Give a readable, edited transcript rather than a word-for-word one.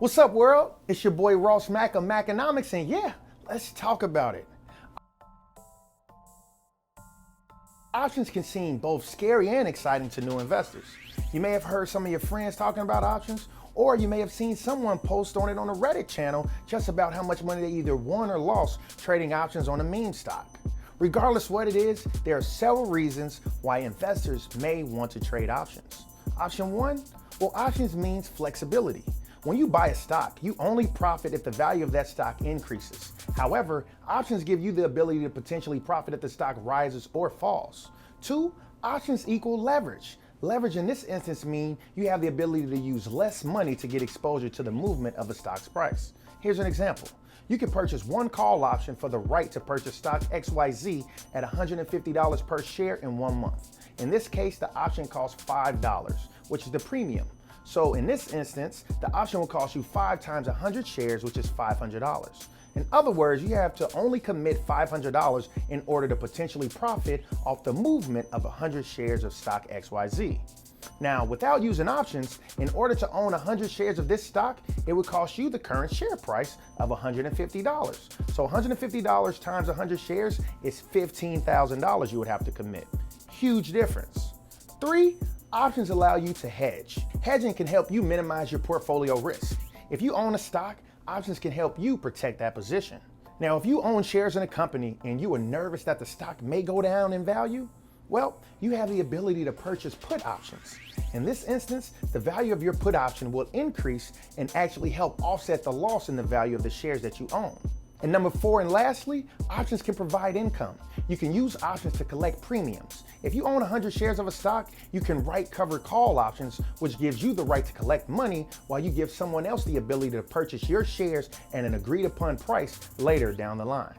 What's up, world? It's your boy Ross Mack of Macconomics, and yeah, let's talk about it. Options can seem both scary and exciting to new investors. You may have heard some of your friends talking about options, or you may have seen someone post on it on a Reddit channel just about how much money they either won or lost trading options on a meme stock. Regardless what it is, there are several reasons why investors may want to trade options. Option one, well, options means flexibility. When you buy a stock, you only profit if the value of that stock increases. However, options give you the ability to potentially profit if the stock rises or falls. Two, options equal leverage. Leverage in this instance means you have the ability to use less money to get exposure to the movement of a stock's price. Here's an example. You can purchase one call option for the right to purchase stock XYZ at $150 per share in 1 month. In this case, the option costs $5, which is the premium. So in this instance, the option will cost you 5 times 100 shares, which is $500. In other words, you have to only commit $500 in order to potentially profit off the movement of 100 shares of stock XYZ. Now, without using options, in order to own 100 shares of this stock, it would cost you the current share price of $150. So $150 times 100 shares is $15,000 you would have to commit. Huge difference. 3, options allow you to hedge. Hedging can help you minimize your portfolio risk. If you own a stock, options can help you protect that position. Now, if you own shares in a company and you are nervous that the stock may go down in value, well, you have the ability to purchase put options. In this instance, the value of your put option will increase and actually help offset the loss in the value of the shares that you own. And number 4, and lastly, options can provide income. You can use options to collect premiums. If you own 100 shares of a stock, you can write covered call options, which gives you the right to collect money while you give someone else the ability to purchase your shares at an agreed upon price later down the line.